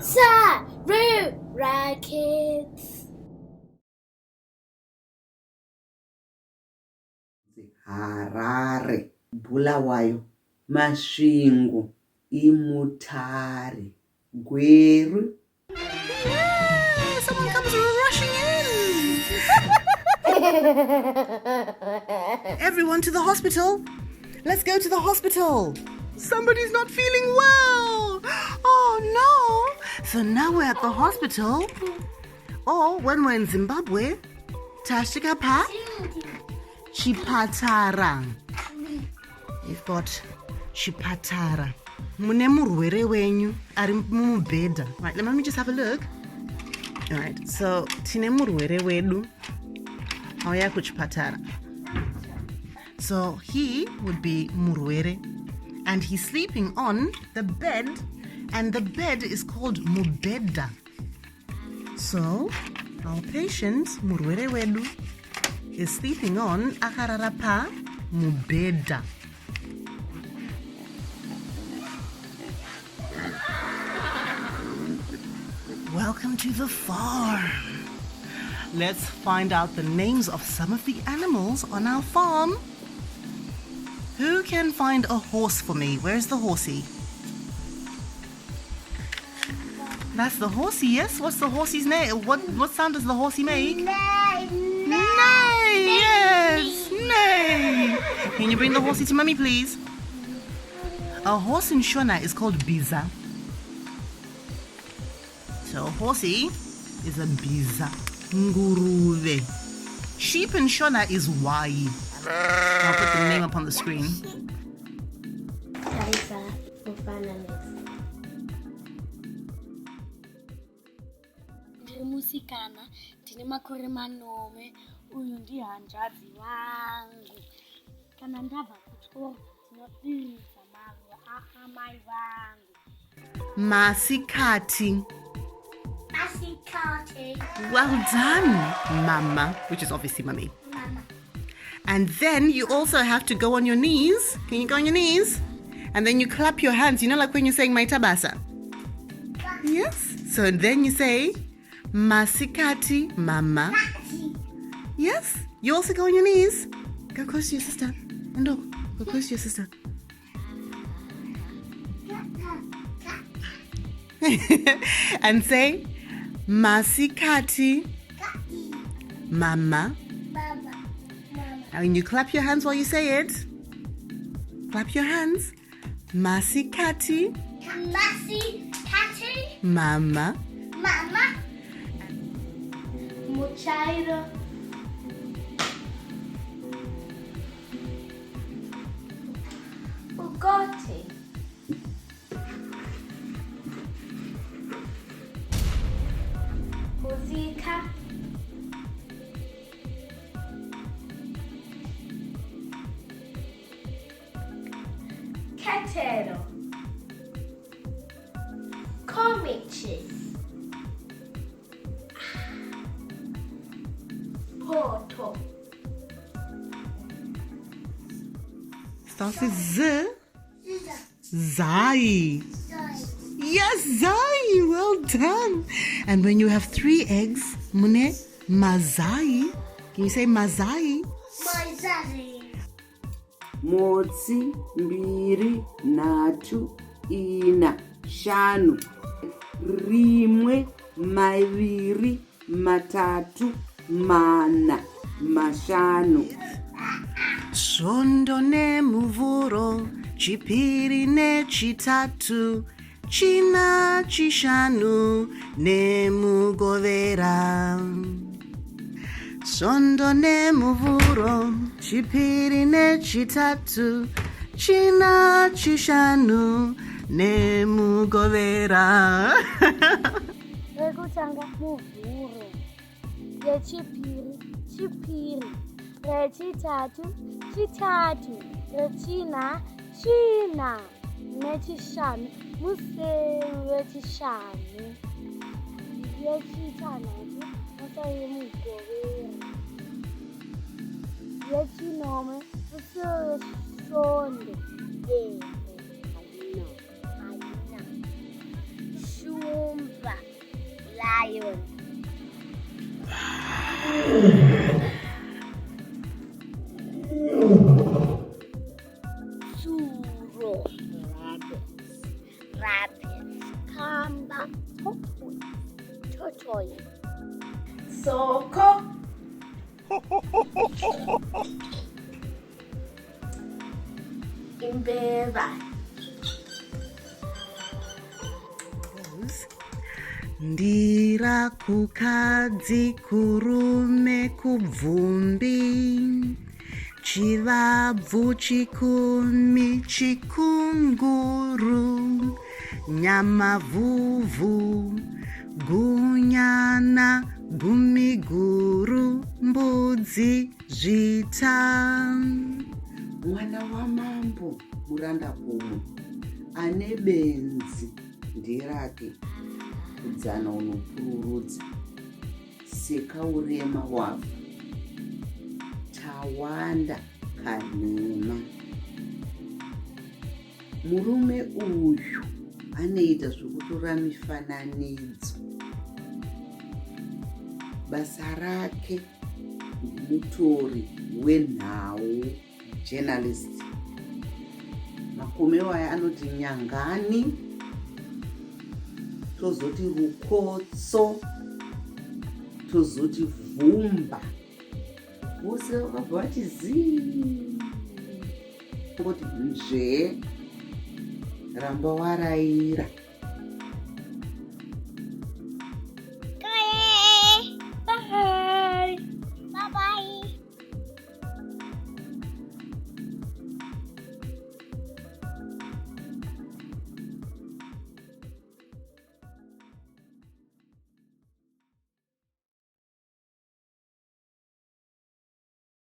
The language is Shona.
Sarura Kids. Harare, Bulawayo, Masvingo, Imutare, Gweru. Yeah, someone comes rushing in. Everyone to the hospital. Let's go to the hospital. Somebody's not feeling well. Oh no. So now we're at the hospital. Or when we're in Zimbabwe, Tashika pa Chipatara. You've got Chipatara. Mune murwere wenyu ari mumubhedha. Right, let me just have a look. All right, so tine murwere wedu auya kuchipatara. So he would be murwere, and he's sleeping on the bed, and the bed is called mubhedha. So our patient murwere wedu is sleeping on akarara pa mubhedha. Welcome to the farm. Let's find out the names of some of the animals on our farm. Who can find a horse for me? Where's the horsey? That's the horsey, yes? What's the horsey's name? What sound does the horsey make? Neigh. Neigh, yes, neigh. Can you bring the horsey to Mummy, please? A horse in Shona is called biza. So horsey is a biza. Nguruve. Sheep in Shona is wai. I'll put the name up on the screen. Musikana tine makore manome uyu ndihanzvadzi vangu kana ndabva kuchikoro ndinodiridzwa marwa aamai vangu. Masikati. Well done, Mama, which is obviously Mummy. Mama. And then you also have to go on your knees. Can you go on your knees? And then you clap your hands. You know, like when you're saying Maitabasa? Yes. So then you say, Masikati, Mama. Yes. You also go on your knees. Go close to your sister. And go close to your sister. And say, Masikati, Mama. Now when you clap your hands while you say it, clap your hands. Masikati, Mama. Muchairo. Ugote. Muzika. Catero. Comiches. Porto. Starts with Z. Zai. Yes, Zai. Well done. And when you have 3 eggs, Mune, Mazai. Can you say Mazai? Motsi, mbiri, natu, ina, shanu. Rimwe, maiviri, matatu, mana, mashanu. Shondo ne muvuro, chipiri ne chitatu, china chishanu ne mugovera. Shondo ne muvuro, chipiri ne chitatu, china chishanu ne mugovera. Rekutanga muvhuro, rechipiri, rechitatu, rechina, nechishanu, musemu wechishanu, yechitanhatu, musemu wemugovera, yechinome, musemu wesvondo, haina, shumba. lion. Suro, rabbits, kamba, tortoise. Soko. Imbeva. Ndira kukadzi kurume kubvumbi chivabvu chikumi chikunguru nyama vhuvhu gunyana gumiguru mbudzi zvita. Mwana wamambo muranda umu ane benzi nderake kudzana unopururudza sekaurema wavhu tawanda kanema. Murume uyu anoita zvekutora mifananidzo. Basa rake mutori wenhau, journalist. Makomero aya anoti nyangani, tozoti rukotso, tozoti vhumba. Vose vakabva vachizii kuti nzve ramba waraira.